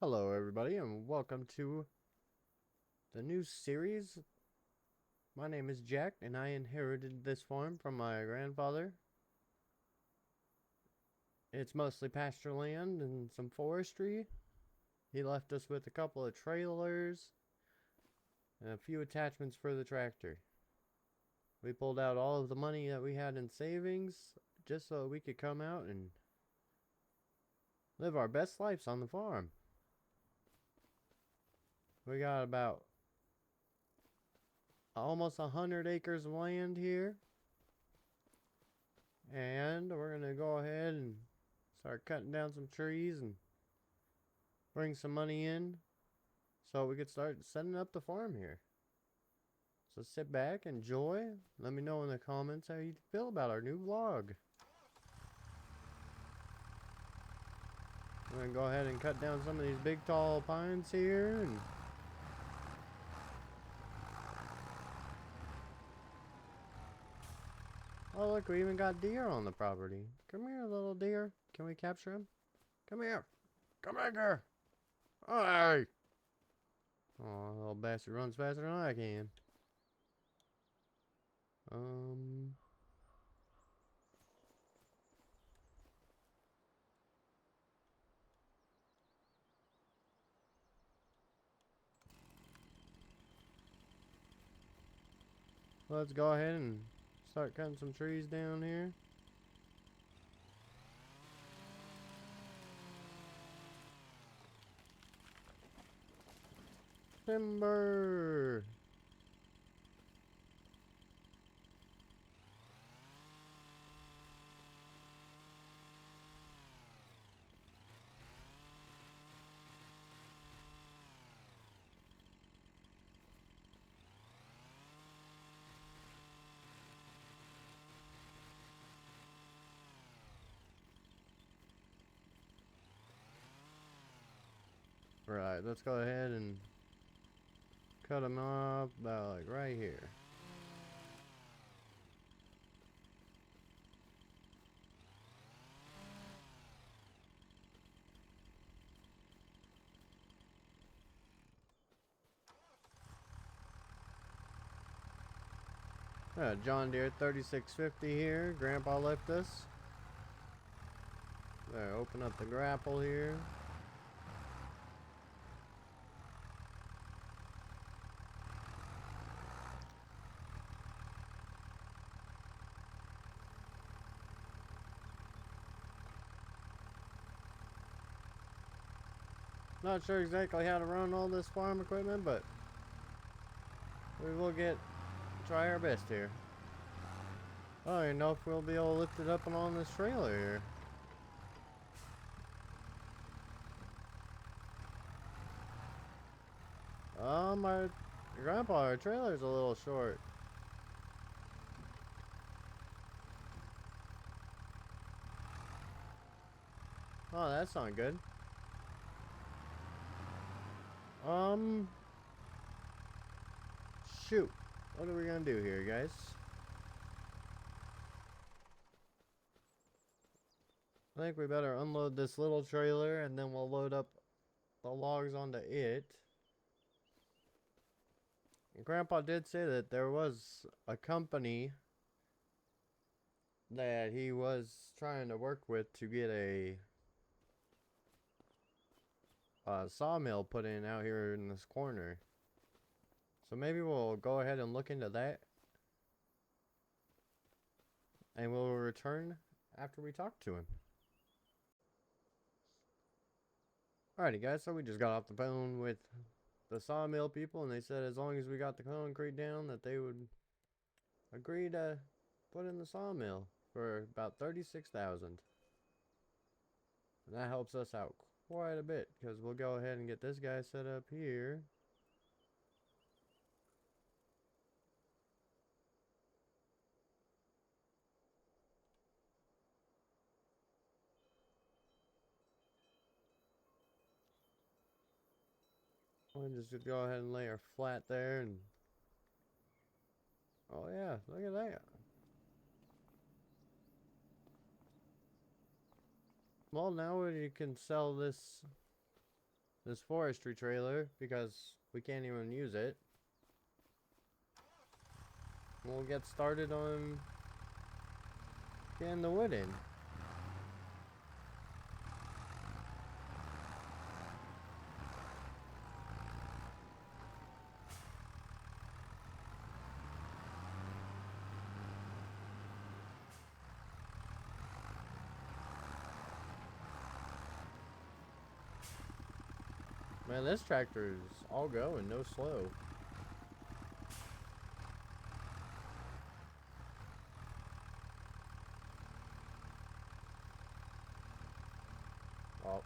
Hello, everybody, and welcome to the new series. My name is Jack, and I inherited this farm from my grandfather. It's mostly pasture land and some forestry. He left us with a couple of trailers and a few attachments for the tractor. We pulled out all of the money that we had in savings just so we could come out and live our best lives on the farm. We got about almost 100 acres of land here. And we're going to go ahead and start cutting down some trees and bring some money in so we could start setting up the farm here. So sit back, enjoy. Let me know in the comments how you feel about our new vlog. I'm going to go ahead and cut down some of these big tall pines here. Oh look, we even got deer on the property. Come here, little deer. Can we capture him? Come here. Come back here. Hey! Oh, little bastard runs faster than I can. Um, let's go ahead and start cutting some trees down here. Timber! Right, let's go ahead and cut them off about like right here. John Deere 3650 here. Grandpa left us. There, open up the grapple here. Not sure exactly how to run all this farm equipment, but we will try our best here. I don't even know if we'll be able to lift it up and on this trailer here. Our grandpa, our trailer's a little short. Oh, that's not good. Shoot. What are we gonna do here, guys? I think we better unload this little trailer and then we'll load up the logs onto it. And Grandpa did say that there was a company that he was trying to work with to get a sawmill put in out here in this corner. So maybe we'll go ahead and look into that. And we'll return after we talk to him. Alrighty guys, so we just got off the phone with the sawmill people and they said as long as we got the concrete down that they would agree to put in the sawmill for about $36,000. And that helps us out quite a bit because we'll go ahead and get this guy set up here. We'll just go ahead and lay her flat there and oh yeah, look at that. Well, now we can sell this this forestry trailer because we can't even use it. We'll get started on getting the wood in. Man, this tractor is all go and no slow. Oh.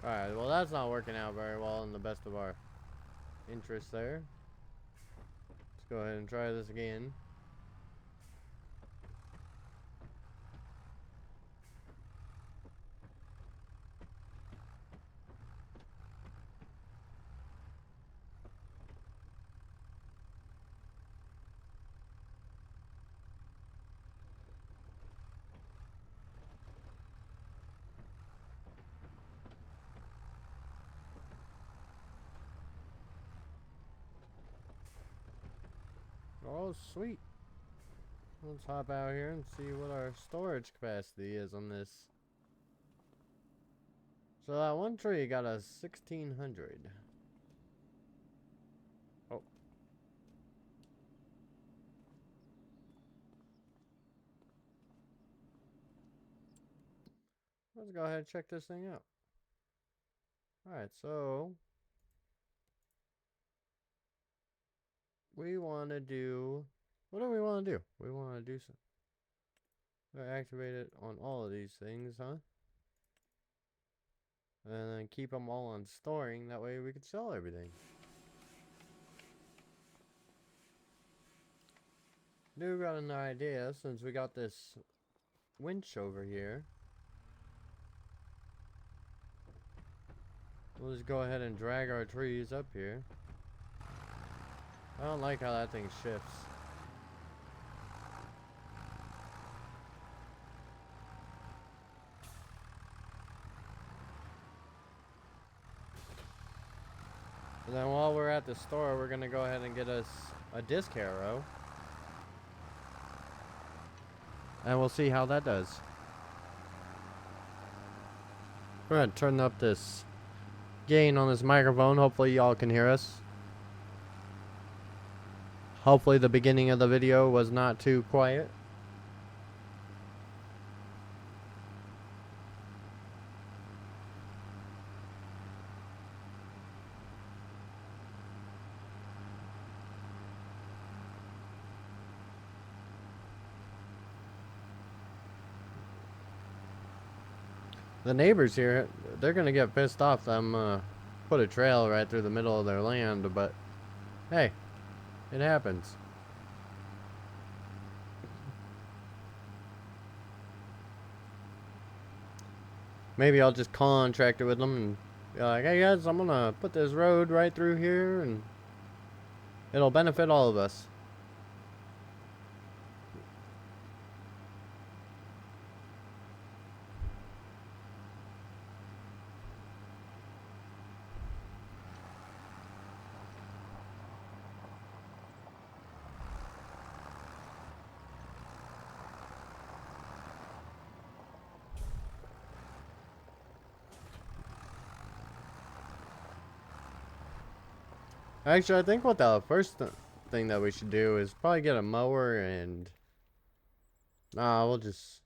Alright, well that's not working out very well in the best of our interests there. Let's go ahead and try this again. Oh, sweet. Let's hop out here and see what our storage capacity is on this. So that one tree got a 1600. Oh. Let's go ahead and check this thing out. Alright, so we want to do... What do we want to do? We want to do some... activate it on all of these things, huh? And then keep them all on storing. That way we can sell everything. Do got an idea since we got this winch over here. We'll just go ahead and drag our trees up here. I don't like how that thing shifts. And then while we're at the store, we're gonna go ahead and get us a disc harrow. And we'll see how that does. We're gonna turn up this gain on this microphone. Hopefully y'all can hear us. Hopefully the beginning of the video was not too quiet. The neighbors here, they're gonna get pissed off that I'm put a trail right through the middle of their land, but hey, it happens. Maybe I'll just contract it with them and be like, hey guys, I'm gonna put this road right through here and it'll benefit all of us. Actually, I think what the first thing that we should do is probably get a mower and... Nah, we'll just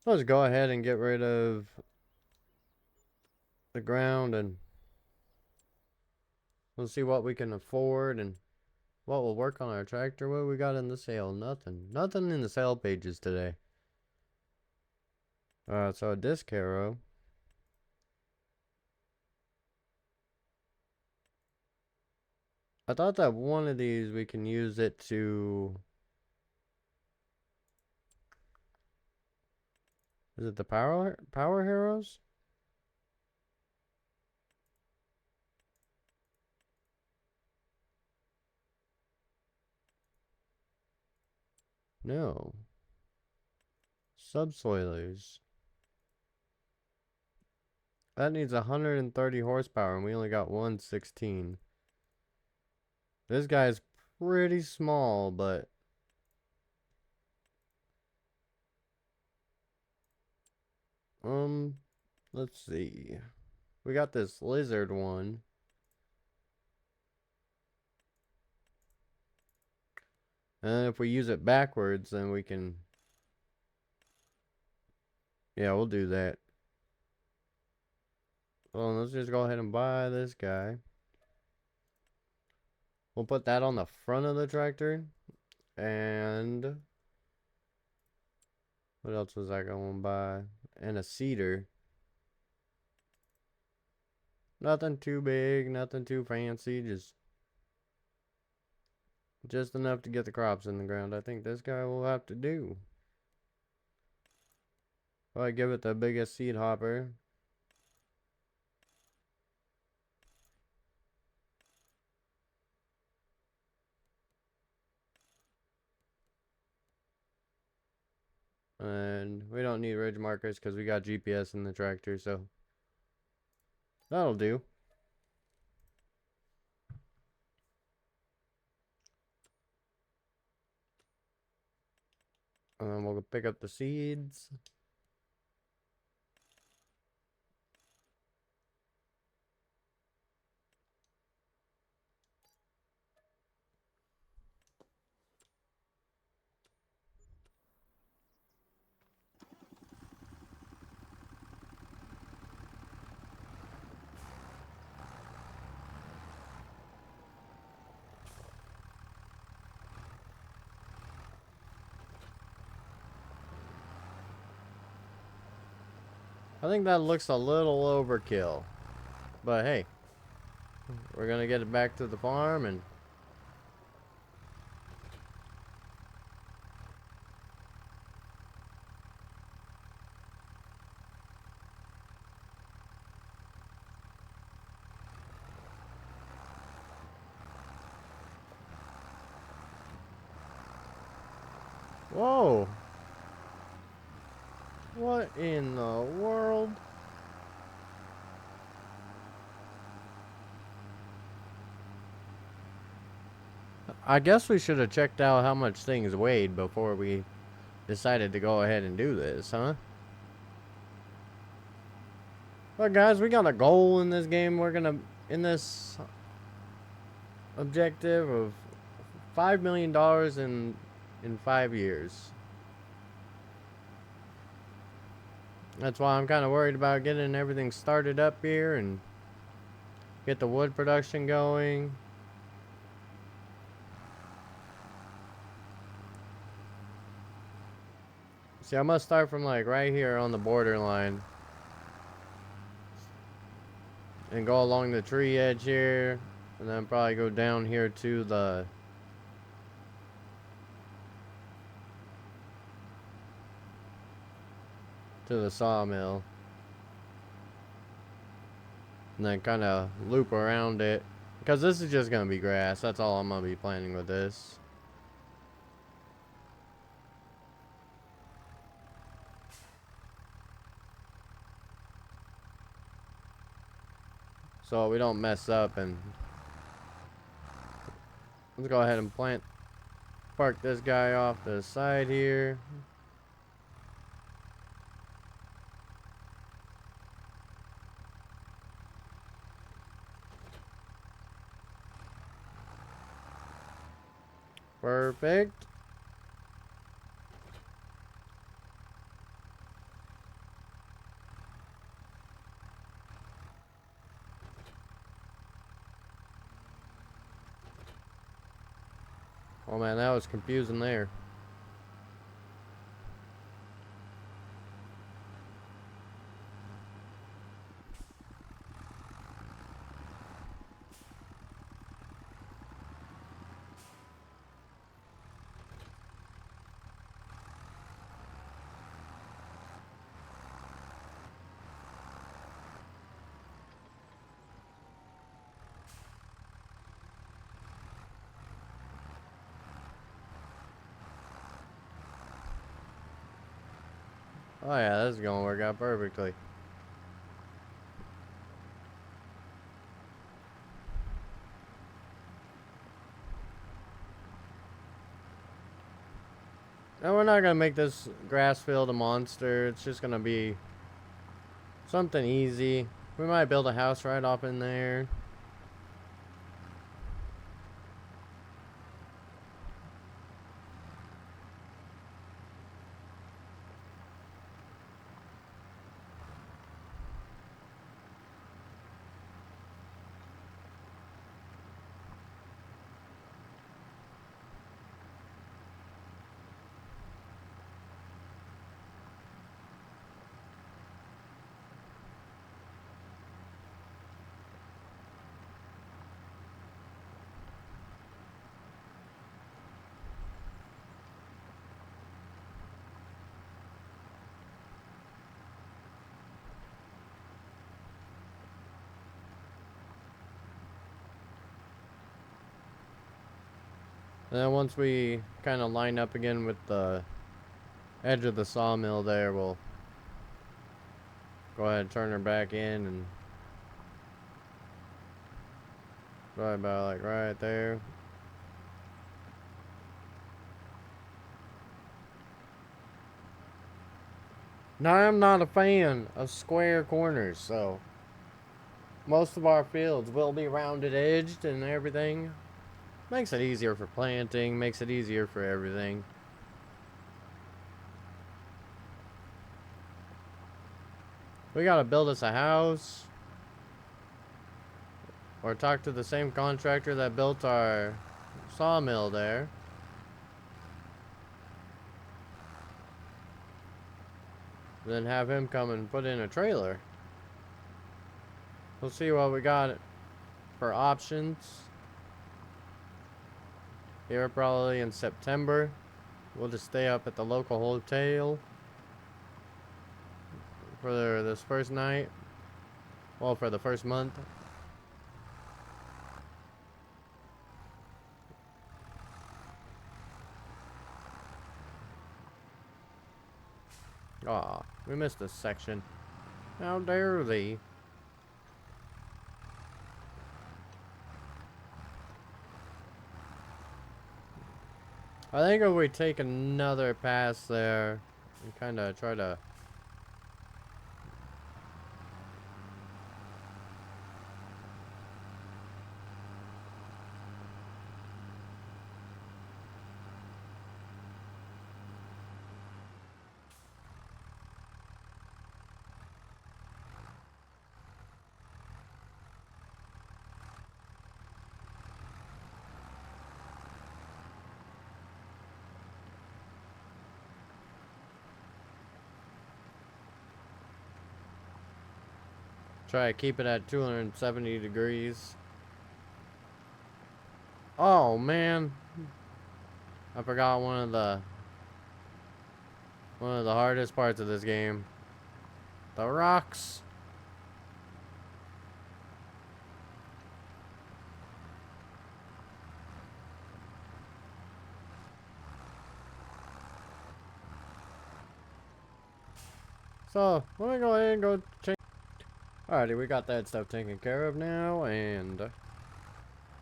go ahead and get rid of the ground and we'll see what we can afford and what will work on our tractor. What we got in the sale? Nothing. Nothing in the sale pages today. So a disc harrow. I thought that one of these we can use it to... Is it the power harrows? No. Subsoilers. That needs 130 horsepower and we only got 116. This guy's pretty small, but let's see. We got this lizard one. And if we use it backwards, then we can... Yeah, we'll do that. Well, let's just go ahead and buy this guy. We'll put that on the front of the tractor. And... what else was I going to buy? And a seeder. Nothing too big, nothing too fancy, just enough to get the crops in the ground. I think this guy will have to do. Probably give it the biggest seed hopper. And we don't need ridge markers because we got GPS in the tractor, so that'll do. And then we'll pick up the seeds. I think that looks a little overkill. But hey, we're gonna get it back to the farm and... Whoa! What in the world? I guess we should have checked out how much things weighed before we decided to go ahead and do this, huh? But guys, we got a goal in this game. We're gonna, in this objective of $5 million in 5 years. That's why I'm kind of worried about getting everything started up here and get the wood production going. See, I must start from like right here on the borderline and go along the tree edge here, and then probably go down here to the sawmill, and then kind of loop around it, because this is just gonna be grass. That's all I'm gonna be planning with this. So we don't mess up. And let's go ahead and park this guy off to the side here. Perfect. Oh man, that was confusing there. Oh yeah, this is gonna work out perfectly. And we're not gonna make this grass field a monster. It's just gonna be something easy. We might build a house right up in there. And then once we kind of line up again with the edge of the sawmill there, we'll go ahead and turn her back in and right about like right there. Now I'm not a fan of square corners, so most of our fields will be rounded edged and everything. Makes it easier for planting, makes it easier for everything. We gotta build us a house. Or talk to the same contractor that built our sawmill there. Then have him come and put in a trailer. We'll see what we got for options. Here probably in September. We'll just stay up at the local hotel for this first night. Well, for the first month. Aw, we missed this section. How dare they? I think if we take another pass there and kind of try to... Try to keep it at 270 degrees. Oh, man. I forgot one of the hardest parts of this game. The rocks. So, let me go ahead and go change. Alrighty, we got that stuff taken care of now, and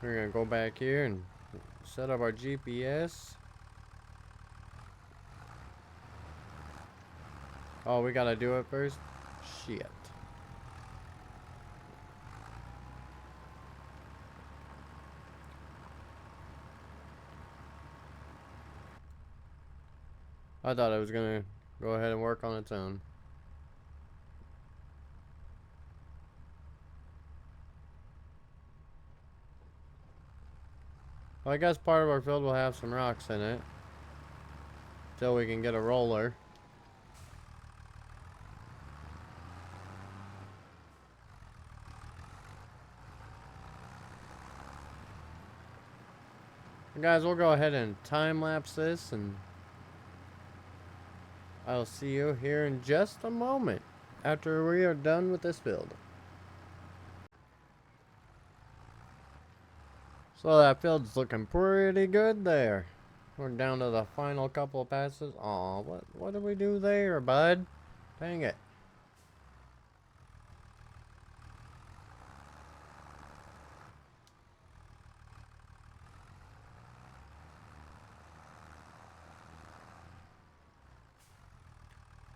we're gonna go back here and set up our GPS. Oh, we gotta do it first? Shit. I thought it was gonna go ahead and work on its own. Well, I guess part of our field will have some rocks in it. Till we can get a roller. Guys, we'll go ahead and time-lapse this, and I'll see you here in just a moment after we are done with this build. So that field's looking pretty good there. We're down to the final couple of passes. Aw, what did we do there, bud? Dang it.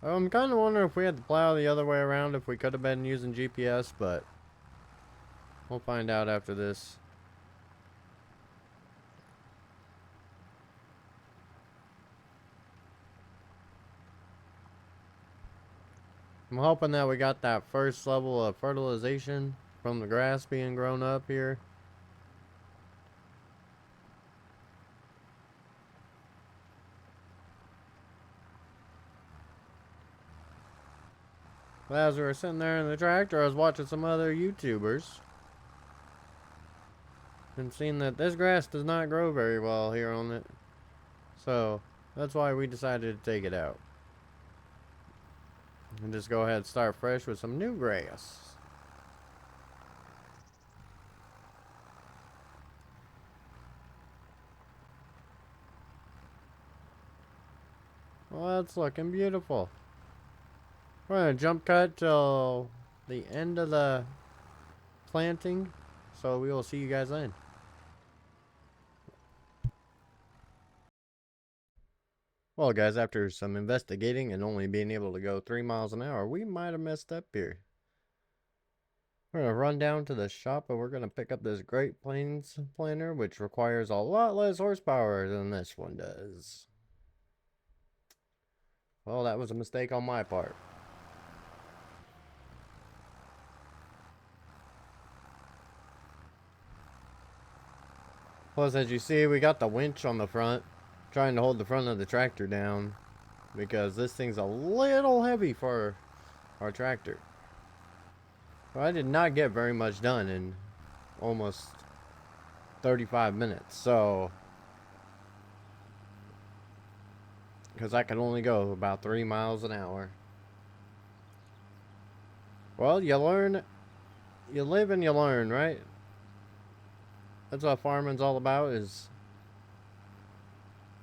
I'm kind of wondering if we had to plow the other way around, if we could have been using GPS, but we'll find out after this. I'm hoping that we got that first level of fertilization from the grass being grown up here. But as we were sitting there in the tractor, I was watching some other YouTubers and seeing that this grass does not grow very well here on it. So that's why we decided to take it out and just go ahead and start fresh with some new grass. Well, that's looking beautiful. We're gonna jump cut till the end of the planting, so we will see you guys then. Well, guys, after some investigating and only being able to go 3 miles an hour, we might have messed up here. We're gonna run down to the shop and we're gonna pick up this Great Plains planter, which requires a lot less horsepower than this one does. Well, that was a mistake on my part. Plus, as you see, we got the winch on the front, trying to hold the front of the tractor down, because this thing's a little heavy for our tractor. Well, I did not get very much done in almost 35 minutes, so because I could only go about 3 miles an hour. Well, you learn, you live and you learn, right? That's what farming's all about, is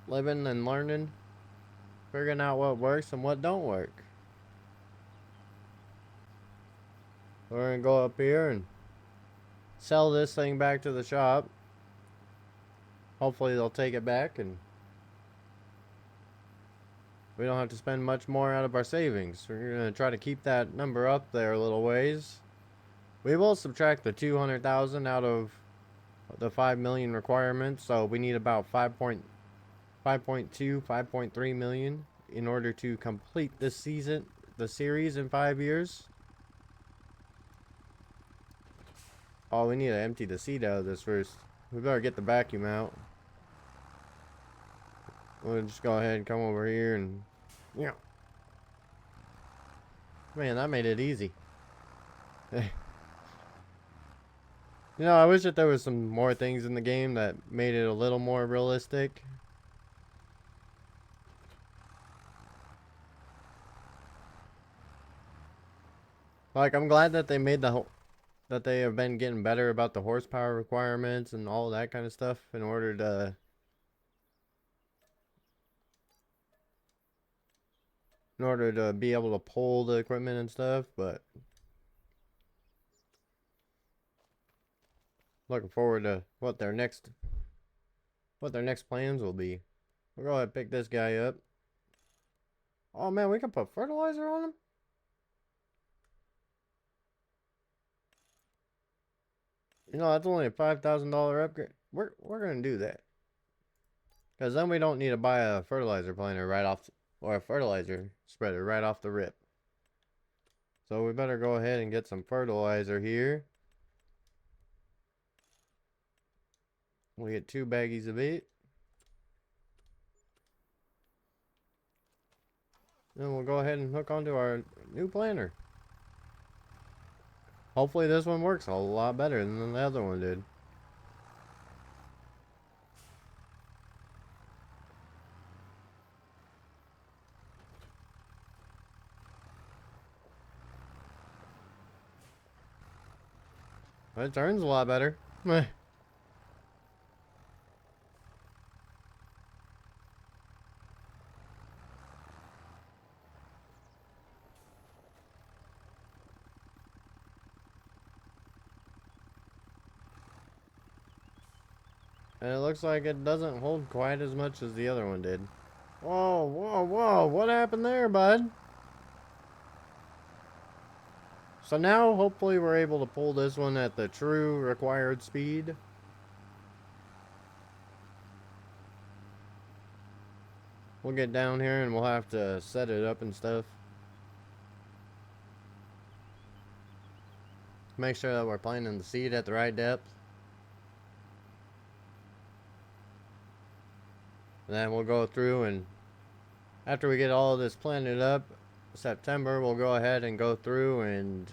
living and learning, figuring out what works and what don't work. We're gonna go up here and sell this thing back to the shop. Hopefully they'll take it back and we don't have to spend much more out of our savings. We're gonna try to keep that number up there a little ways. We will subtract the 200,000 out of the 5 million requirement, so we need about 5.2, 5.3 million in order to complete this season, the series in 5 years. Oh, we need to empty the seed out of this first. We better get the vacuum out. We'll just go ahead and come over here and, yeah. Man, that made it easy. You know, I wish that there was some more things in the game that made it a little more realistic. Like, I'm glad that they made that they have been getting better about the horsepower requirements and all that kind of stuff in order to be able to pull the equipment and stuff, but looking forward to what their next plans will be. We'll go ahead and pick this guy up. Oh man, we can put fertilizer on him? You know, that's only a $5,000 upgrade. We're gonna do that. Because then we don't need to buy a fertilizer planter right off, or a fertilizer spreader right off the rip. So we better go ahead and get some fertilizer here. We get 2 baggies of it. Then we'll go ahead and hook onto our new planter. Hopefully this one works a lot better than the other one did. But it turns a lot better. And it looks like it doesn't hold quite as much as the other one did. Whoa, whoa, whoa. What happened there, bud? So now, hopefully, we're able to pull this one at the true required speed. We'll get down here and we'll have to set it up and stuff. Make sure that we're planting the seed at the right depth. And then we'll go through, and after we get all of this planted up, September, we'll go ahead and go through and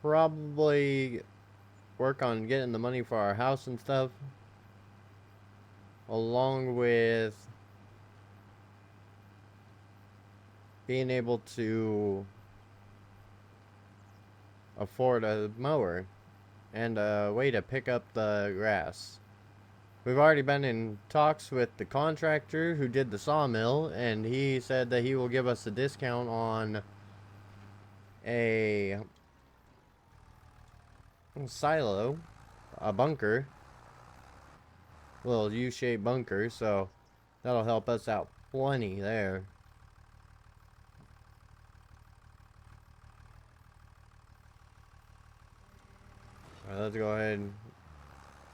probably work on getting the money for our house and stuff, along with being able to afford a mower and a way to pick up the grass. We've already been in talks with the contractor who did the sawmill, and he said that he will give us a discount on a silo, a bunker, little U-shaped bunker, so that'll help us out plenty there. Alright, let's go ahead and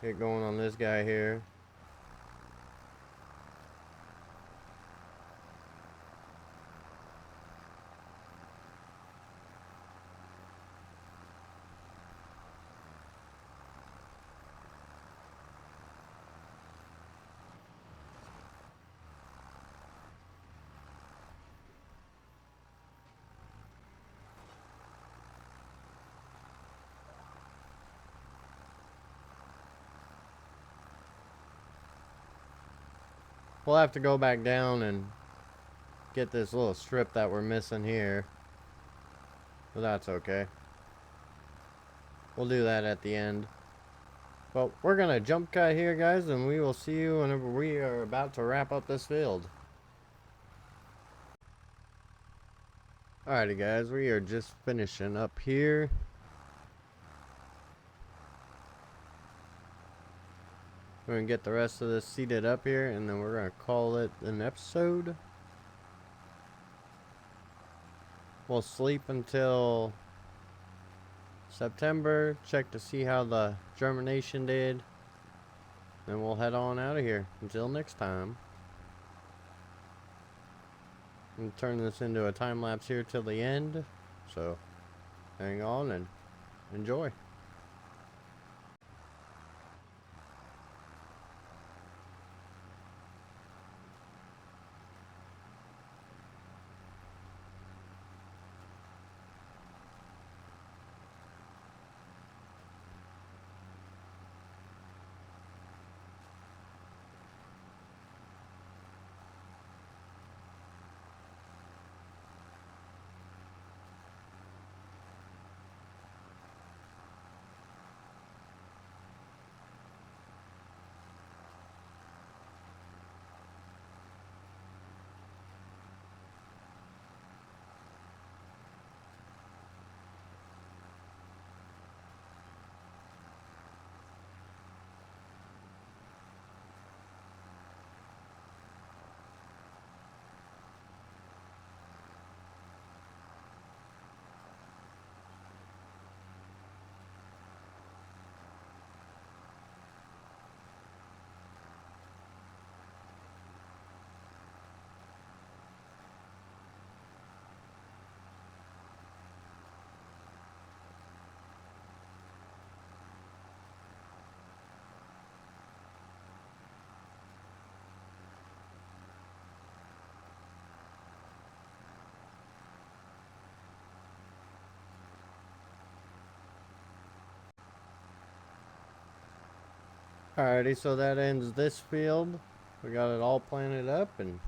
get going on this guy here. We'll have to go back down and get this little strip that we're missing here. But that's okay. We'll do that at the end. But we're gonna jump cut here, guys, and we will see you whenever we are about to wrap up this field. Alrighty, guys, we are just finishing up here. We're gonna get the rest of this seated up here, and then we're gonna call it an episode. We'll sleep until September, check to see how the germination did, then we'll head on out of here. Until next time. I'm turning this into a time lapse here till the end, so hang on and enjoy. Alrighty, so that ends this field. We got it all planted up, and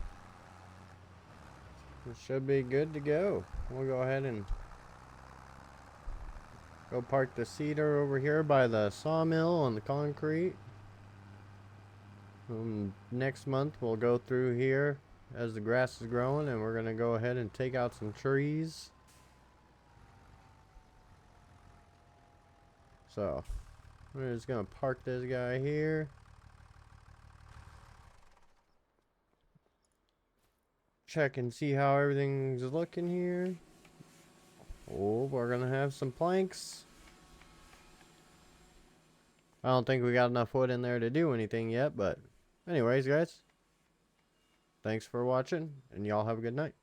it should be good to go. We'll go ahead and go park the cedar over here by the sawmill on the concrete. Next month we'll go through here as the grass is growing, and we're going to go ahead and take out some trees. So we're just going to park this guy here. check and see how everything's looking here. Oh, we're gonna have some planks. I don't think we got enough wood in there to do anything yet, but anyways, guys, thanks for watching, and y'all have a good night.